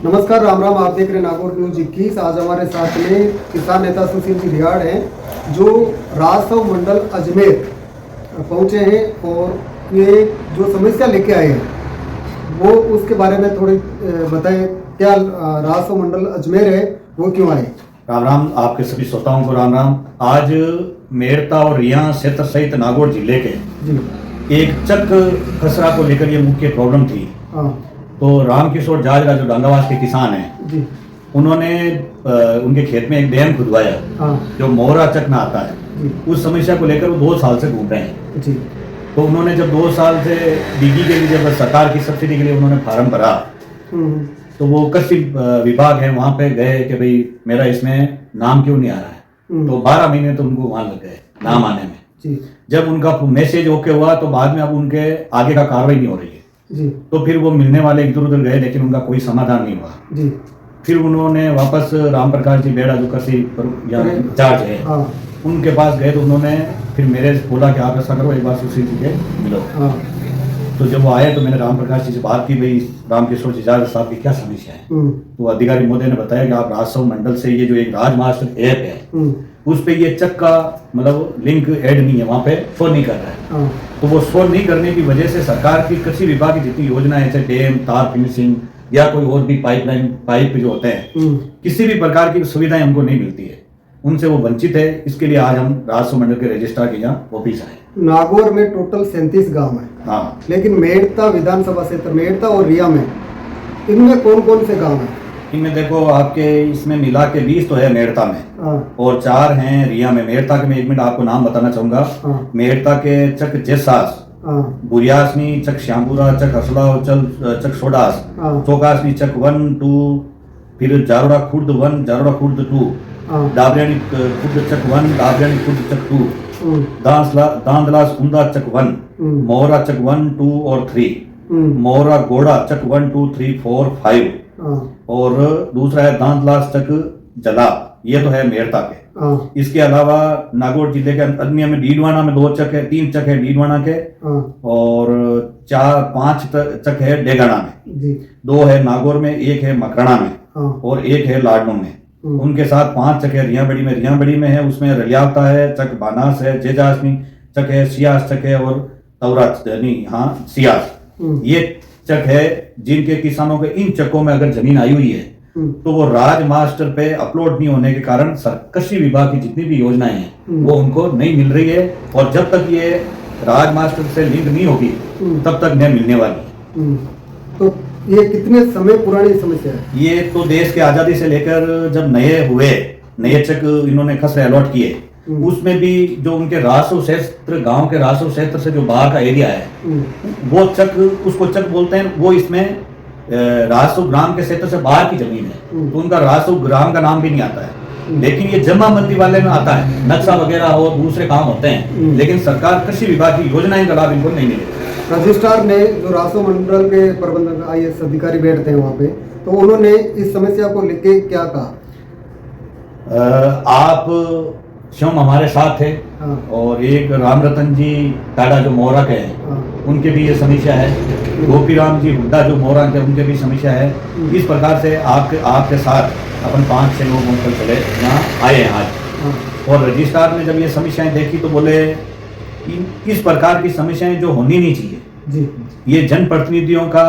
नमस्कार, राम राम। आप देख रहे हैं नागौर न्यूज 21। आज हमारे साथ में किसान नेता सुशील जी रियाड़ हैं, जो राजसव मंडल अजमेर पहुंचे हैं और ये जो समस्या लेके आए हैं वो उसके बारे में थोड़ी बताएं। क्या राजसव मंडल अजमेर है, वो क्यों आए? राम राम, आपके सभी श्रोताओं को राम राम। आज मेड़ता और रिया क्षेत्र सहित नागौर जिले के जी एक चक खसरा को लेकर ये मुख्य प्रॉब्लम थी। हाँ तो रामकिशोर जाजरा जो डांगावास के किसान हैं, जी उन्होंने उनके खेत में एक डैम खुदवाया हाँ जो मोहरा चक में आता है। जी उस समस्या को लेकर वो 2 साल से घूम रहे हैं। जी तो उन्होंने जब 2 साल से डीगी के लिए, जब सरकार की सब्सिडी के लिए उन्होंने फार्म भरा, हम्म, तो वो कृषि विभाग है वहां पे गए कि भाई मेरा इसमें नाम क्यों नहीं आ रहा है। तो 12 महीने तो उनको वहां लग गए नाम आने में। जी जब उनका मैसेज ओके हुआ तो बाद में अब उनके आगे का कार्रवाई नहीं हो रही है। जी तो फिर वो मिलने वाले इधर उधर गए, लेकिन उनका कोई समाधान नहीं हुआ। जी फिर उन्होंने वापस राम प्रकाश जी बेड़ा जो कृषि इंचार्ज है, हाँ उनके पास गए। तो उन्होंने फिर मेरे बोला कि आप ऐसा करो, एक बार सुशील जी के मिलो। हाँ तो जब वो आए तो मैंने राम प्रकाश जी से बात की, भाई रामकिशोर जी जाजरा साहब की क्या समस्या है। तो अधिकारी महोदय ने बताया कि आप राजसव मंडल से ये जो एक राजमास्टर ऐप है उस पे ये चक का मतलब लिंक ऐड नहीं है, वहां पे शो नहीं कर रहा है। हाँ तो वो शो नहीं करने की वजह से सरकार की कृषि विभाग की जितनी योजनाएं, जैसे डैम, तार फिनिशिंग या कोई और भी पाइप जो होते हैं, किसी भी प्रकार की सुविधाएं हमको नहीं मिलती है, उनसे वो वंचित है। इसके लिए आज हम राजस्व मंडल के रजिस्ट्रार के यहाँ ऑफिस आए। नागौर में टोटल 37 गांव है। हाँ, लेकिन मेड़ता विधानसभा क्षेत्र, मेड़ता और रिया में, इनमें कौन कौन से गांव हैं? इनमें देखो आपके इसमें मिला के 20 तो है मेड़ता में, हाँ और 4 हैं रिया में। मेड़ता के मैं 1 मिनट आपको नाम बताना चाहूंगा। हाँ मेड़ता के चक जेसास, हाँ बुरियासनी, चक श्यामपुरा, चक हसला, चक सोडास, हाँ चौकासनी, चक 1, 2, फिर जारोड़ा खुर्द 1, जारोड़ा खुर्द 2, हाँ डाबरियानी खुर्द चक 1, डाबरियानी खुर्द चक 2, हम्म, दांदलास उंदा चक 1, मोहरा चक 1, 2 और 3, मोहरा गोड़ा चक 1, 2, 3, 4, 5, हाँ और दूसरा है दांदलास चक जला। ये तो है मेड़ता के। हाँ इसके अलावा नागौर जिले के अन्य में डीडवाना में 2 चक है, 3 चक है डीडवाना के, हाँ और 4-5 चक है डेगाना में, जी 2 है नागौर में, 1 है मकराना में, हाँ और 1 है लाडनू में। उनके साथ 5 चक है रियाबड़ी में है, उसमें रलियावता है, चक बानास है, जेजासनी चक है, सियास चक है, और तौरा हाँ सियास। ये चक है जिनके किसानों के इन चकों में अगर जमीन आई हुई है तो वो राज मास्टर पे अपलोड नहीं होने के कारण कृषि विभाग की जितनी भी योजनाएं हैं वो उनको नहीं मिल रही है, और जब तक ये राज मास्टर से लिंक नहीं होगी तब तक नहीं मिलने वाली है। तो ये कितने समय पुरानी समस्या है? ये तो देश के आजादी से लेकर जब नए चक इन्होंने खसरे अलॉट किए, उसमें भी जो उनके राजस्व क्षेत्र, गांव के राजस्व क्षेत्र से जो बाहर का एरिया है वो चक, उसको चक बोलते हैं। वो इसमें राजस्व ग्राम के क्षेत्र से बाहर की जमीन है, तो उनका राजस्व ग्राम का नाम भी नहीं आता है। लेकिन ये जमाबंदी वाले में आता है, नक्शा वगैरह और दूसरे काम होते हैं, लेकिन सरकार कृषि विभाग की योजनाएं का लाभ इनको नहीं मिलेगा। रजिस्ट्रार ने, जो राजस्व मंडल के प्रबंधक IAS अधिकारी बैठते हैं वहाँ पे, तो उन्होंने इस समस्या को लेके क्या कहा? आप स्वयं हमारे साथ थे, हाँ। और एक राम रतन जी टाडा जो मोहरा के हैं, हाँ। उनके भी ये समस्या है। गोपी राम जी हुड्डा जो मोहरा के, उनके भी समस्या है। इस प्रकार से आपके साथ अपन 5-6 लोग मिलकर चले यहाँ आए हैं आज। हाँ। और रजिस्ट्रार ने जब ये समस्याएं देखी तो बोले इस प्रकार की समस्याएं जो होनी नहीं चाहिए, जी ये जनप्रतिनिधियों का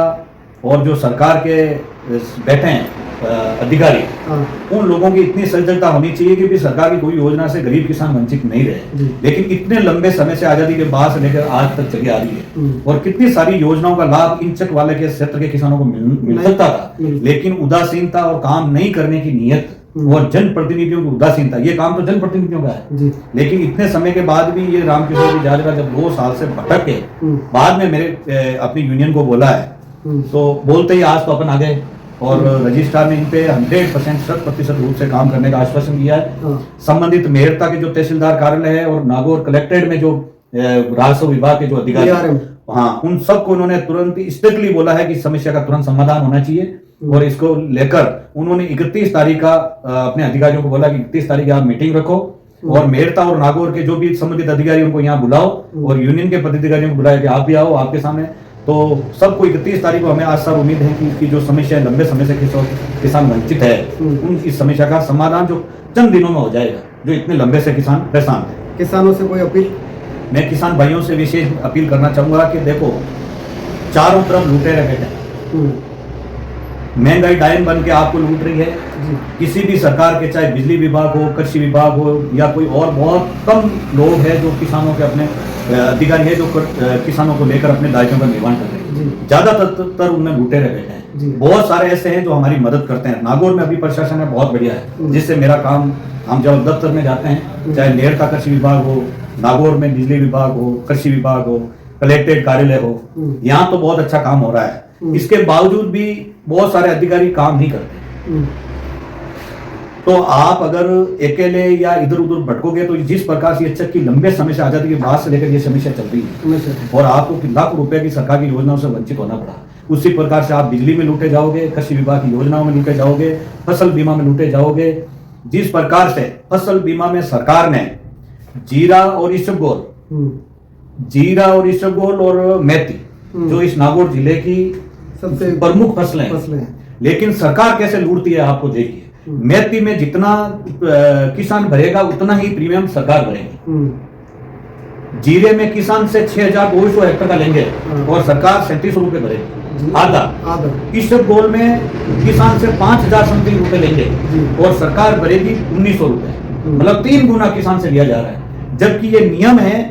और जो सरकार के बैठे हैं अधिकारी, हाँ। उन लोगों की इतनी सजगता होनी चाहिए कि भी सरकार की कोई योजना से गरीब किसान वंचित नहीं रहे। लेकिन इतने लंबे समय से, आजादी के बाद से लेकर आज तक चली आ रही है, और कितनी सारी योजनाओं का लाभ इन चक वाले के क्षेत्र के किसानों को मिल सकता था, लेकिन उदासीनता और काम नहीं करने की नीयत और जनप्रतिनिधियों की उदासीनता, ये काम तो जनप्रतिनिधियों का है। लेकिन इतने समय के बाद भी ये रामकिशोर जी जाजरा जब 2 साल से भटक के बाद में मेरे अपनी यूनियन को बोला है, तो बोलते ही आज तो अपन आ गए, और रजिस्ट्रार ने इन पे 100% रूप से काम करने का आश्वासन दिया है। संबंधित मेड़ता के जो तहसीलदार कार्यालय है और नागौर कलेक्ट्रेट में जो राजस्व विभाग के जो अधिकारी, हाँ, उन सबको उन्होंने तुरंत स्ट्रिक्टली बोला है कि समस्या का तुरंत समाधान होना चाहिए। और इसको लेकर उन्होंने 31 तारीख का अपने अधिकारियों को बोला कि 31 तारीख आप मीटिंग रखो, और मेड़ता और नागौर के जो भी संबंधित अधिकारी उनको यहाँ बुलाओ, और यूनियन के पदाधिकारियों को बुलाया कि आप भी आओ, आपके सामने तो सबको 31 तारीख को हमें आज सर उम्मीद है कि जो समस्या लंबे समय से किसान वंचित है उन इस समस्या का समाधान जो चंद दिनों में हो जाएगा, जो इतने लंबे से किसान परेशान है। किसानों से कोई अपील? मैं किसान भाइयों से विशेष अपील करना चाहूंगा कि देखो, चारों तरफ लुटेरे बैठे, महंगाई डायन बन के आपको लूट रही है। किसी भी सरकार के, चाहे बिजली विभाग हो, कृषि विभाग हो, या कोई और बहुत कम लोग हैं जो किसानों के अपने अधिकारी है जो किसानों को लेकर अपने दायित्वों का निर्वहन कर रहे हैं। ज्यादातर उनमें लुटेरे बैठे हैं। बहुत सारे ऐसे हैं जो हमारी मदद करते हैं। नागौर में अभी प्रशासन है बहुत बढ़िया है, जिससे मेरा काम, हम जब दफ्तर में जाते हैं, चाहे लेहर का कृषि विभाग हो, नागौर में बिजली विभाग हो, कृषि विभाग हो, कलेक्ट्रेट कार्यालय हो, यहाँ तो बहुत अच्छा काम हो रहा है। इसके बावजूद भी बहुत सारे अधिकारी काम नहीं करते। तो आप अगर अकेले या इधर उधर भटकोगे तो जिस प्रकार से चक्की लंबे समय से आजादी के बाद से लेकर ये समस्या चल रही है और आपको लाखों रुपए की सरकार की योजनाओं से वंचित होना पड़ा, उसी प्रकार से आप बिजली में लूटे जाओगे, कृषि विभाग की योजनाओं में लूटे जाओगे, फसल बीमा में लूटे जाओगे। जिस प्रकार से फसल बीमा में सरकार ने जीरा और इसबगोल और मेथी, जो इस नागौर जिले की सबसे प्रमुख फसलें हैं, लेकिन सरकार कैसे लूटती है आपको देखिए। मेथी में जितना किसान भरेगा उतना ही प्रीमियम सरकार भरेगी। जीरे में किसान से 6,200 हेक्टेयर का लेंगे और सरकार 3700 रुपए भरेगी, आधा। इसबगोल में किसान से 5,000 समथिंग रुपए लेंगे और सरकार भरेगी 1,900 रुपए, मतलब 3 गुना किसान से लिया जा रहा है। जबकि ये नियम है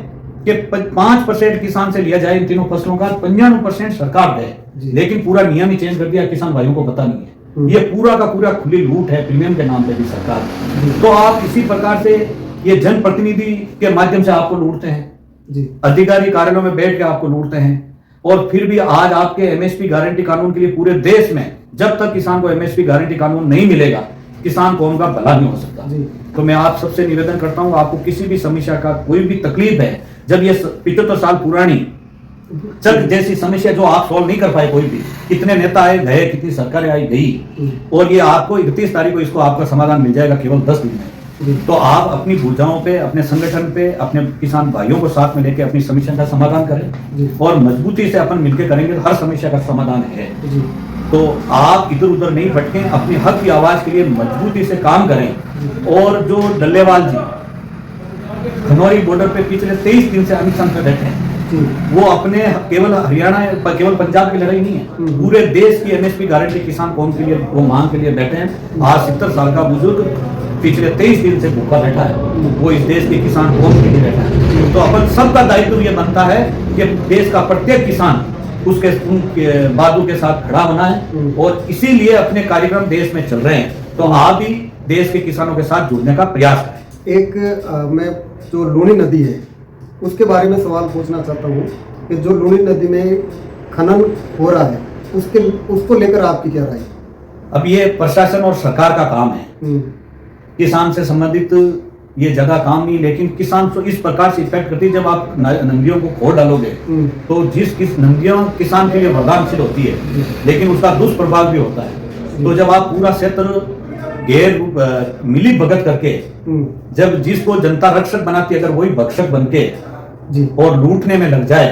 कि 5% किसान से लिया जाए इन तीनों फसलों का, 95% सरकार दे, लेकिन पूरा नियम ही चेंज कर दिया, किसान भाइयों को पता नहीं है। ये पूरा का पूरा खुली लूट है प्रीमियम के नाम पे भी सरकार। तो आप इसी प्रकार से ये जनप्रतिनिधि के माध्यम से आपको लूटते हैं, अधिकारी कार्यालयों में बैठ के आपको लूटते हैं, और फिर भी आज आपके एमएसपी गारंटी कानून के लिए पूरे देश में जब तक किसान को एमएसपी गारंटी कानून नहीं मिलेगा, किसान कौम का भला नहीं हो सकता। तो मैं आप सबसे निवेदन करता हूं, आपको किसी भी समस्या का कोई भी तकलीफ है, जब ये 75 साल पुरानी चक जैसी समस्या जो आप सॉल्व नहीं कर पाए, कोई भी, कितने नेता आए गए, कितनी सरकारें आई गई, और ये आपको 31 तारीख को इसको आपका समाधान मिल जाएगा केवल 10 दिन में। तो आप अपनी भुजाओं पे, अपने संगठन पे, अपने किसान भाइयों को साथ में लेके अपनी समस्या का समाधान करें, और मजबूती से अपन मिलकर करेंगे तो हर समस्या का समाधान है। तो आप इधर उधर नहीं भटकें, अपनी हक की आवाज के लिए मजबूती से काम करें। और जो डल्लेवाल जी खनौरी बॉर्डर पे पिछले 23 दिन से अनशन पे बैठे हैं, वो अपने केवल हरियाणा, केवल पंजाब की लड़ाई नहीं है, पूरे देश की एमएसपी गारंटी किसान कौम के लिए, वो मांग के लिए बैठे हैं। आज 70 साल का बुजुर्ग पिछले 23 दिन से भूखा बैठा है, वो इस देश के किसान कौम के लिए बैठा है। तो अपन सबका दायित्व ये बनता है कि देश का प्रत्येक किसान उसके बाजू के साथ खड़ा होना है, और इसीलिए अपने कार्यक्रम देश में चल रहे हैं। तो आप भी देश के किसानों के साथ जुड़ने का प्रयास करें। मैं जो लूनी नदी है उसके बारे में सवाल पूछना चाहता हूँ कि जो लूनी नदी में खनन हो रहा है उसको लेकर आपकी क्या राय? अब ये प्रशासन और सरकार का काम है, किसान से संबंधित ये जगह काम नहीं, लेकिन किसान तो इस प्रकार से इफेक्ट करती है। जब आप नदियों को खोल डालोगे तो किस नदियां किसान के लिए वरदानशील होती है, लेकिन उसका दुष्प्रभाव भी होता है। तो जब आप पूरा क्षेत्र गैर मिली भगत करके, जब जिसको जनता रक्षक बनाती है, अगर वही भक्षक बनके और लूटने में लग जाए,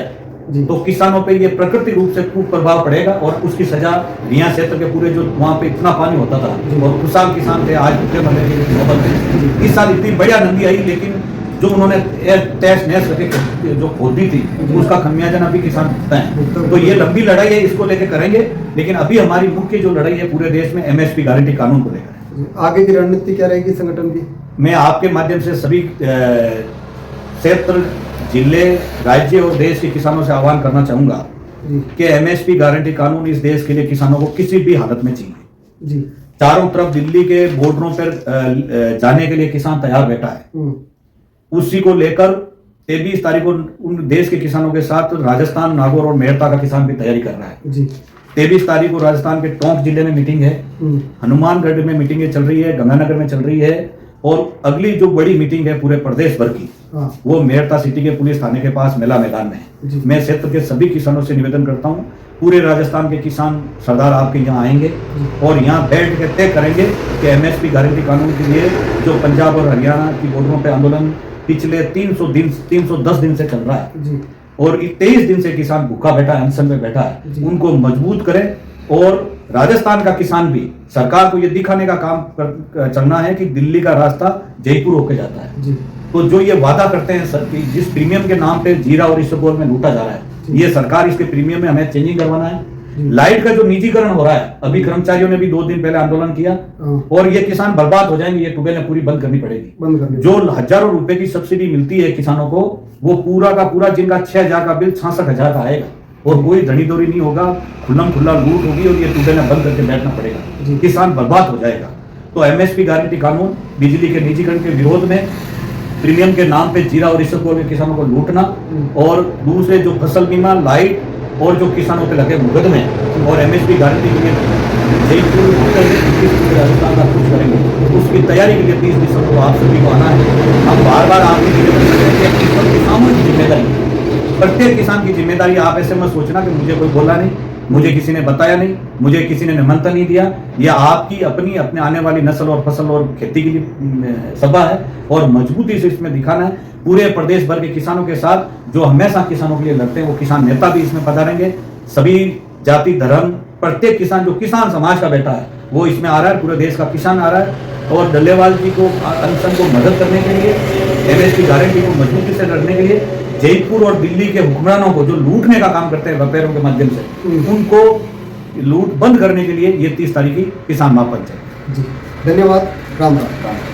तो किसानों पे ये प्राकृतिक रूप से खूब प्रभाव पड़ेगा, और उसकी सजा रिया क्षेत्र के पूरे, जो वहां पे इतना पानी होता था और खुशहाल किसान थे, आज भूखे मरने की नौबत है। इस साल इतनी बढ़िया नदी आई, लेकिन जो उन्होंने तहस नहस करके जो खोदी थी, उसका खमियाजा अभी किसान भुगता है। तो ये लंबी लड़ाई है, इसको लेकर करेंगे, लेकिन अभी हमारी मुख्य जो लड़ाई है पूरे देश में एमएसपी गारंटी कानून को लेकर। आगे की रणनीति क्या रहेगी संगठन की? मैं आपके माध्यम से सभी क्षेत्र, जिले, राज्य और देश के किसानों से आह्वान करना चाहूंगा कि एमएसपी गारंटी कानून इस देश के लिए किसानों को किसी भी हालत में चाहिए। चारों तरफ दिल्ली के बॉर्डरों पर जाने के लिए किसान तैयार बैठा है। उसी को लेकर 23 तारीख को उन देश के किसानों के साथ राजस्थान, नागौर और मेरठा का किसान भी तैयारी कर रहा है। 23 तारीख को राजस्थान के टोंक जिले में मीटिंग है, हनुमानगढ़ में मीटिंगें चल रही है, गंगानगर में चल रही है, और अगली जो बड़ी मीटिंग है पूरे प्रदेश भर की, वो मेरठा सिटी के पुलिस थाने के पास मेला मैदान में है। मैं क्षेत्र के सभी किसानों से निवेदन करता हूँ, पूरे राजस्थान के किसान सरदार आपके यहाँ आएंगे और यहाँ बैठ के तय करेंगे कि एमएसपी गारंटी कानून के लिए जो पंजाब और हरियाणा की बॉर्डरों पे आंदोलन पिछले 310 दिन से चल रहा है, और 23 दिन से किसान भूखा बैठा है, अनशन में बैठा है, जी। उनको मजबूत करें। और राजस्थान का किसान भी, सरकार को ये दिखाने का काम चलना है कि दिल्ली का रास्ता जयपुर होके जाता है। जी। तो जो ये वादा करते हैं सर कि जिस प्रीमियम के नाम पे जीरा और इसबगोल में लूटा जा रहा है, ये सरकार इसके प्रीमियम में हमें चेंजिंग करवाना है। लाइट का जो निजीकरण हो रहा है, अभी कर्मचारियों ने भी 2 दिन पहले आंदोलन किया, और ये किसान बर्बाद हो जाएंगे, ये ट्यूबवेल पूरी बंद करनी पड़ेगी। जो हजारों रुपए की सब्सिडी मिलती है किसानों को, वो पूरा का पूरा, जिनका 6,000 का बिल 66,000 का आएगा, और कोई धनी दौरी नहीं होगा, खुल्लम खुल्ला लूट होगी, और ये ट्यूबवेल बंद करके बैठना पड़ेगा, किसान बर्बाद हो जाएगा। तो एमएसपी गारंटी कानून, बिजली के निजीकरण के विरोध में, प्रीमियम के नाम पे जीरा और इसबगोल के किसानों को लूटना, और दूसरे जो फसल बीमा, लाइट और जो किसानों पे लगे मुकदमे और एमएसपी गारंटी के लिए जयपुर राजस्थान का कुछ करेंगे, उसकी तैयारी के लिए 30 दिसंबर को आप सभी को आना है। हम बार बार आपके किसानों की जिम्मेदारी, प्रत्येक किसान की जिम्मेदारी। आप ऐसे मत सोचना कि मुझे कोई बोला नहीं, मुझे किसी ने बताया नहीं, मुझे किसी ने निमंत्रण नहीं दिया। यह आपकी अपने आने वाली नस्ल और फसल और खेती की सभा है, और मजबूती से इसमें दिखाना है। पूरे प्रदेश भर के किसानों के साथ, जो हमेशा किसानों के लिए लड़ते हैं, वो किसान नेता भी इसमें पधारेंगे। सभी जाति धर्म, प्रत्येक किसान, जो किसान समाज का बेटा है, वो इसमें आ रहा है, पूरे देश का किसान आ रहा है। और डल्लेवाल जी को, अनशन को मदद करने के लिए, एमएसपी गारंटी को मजबूती से लड़ने के लिए, जयपुर और दिल्ली के हुक्मरानों को जो लूटने का काम करते हैं व्यापारियों के माध्यम से, उनको लूट बंद करने के लिए ये 30 तारीख की किसान महापंचायत। जी, धन्यवाद। राम राम।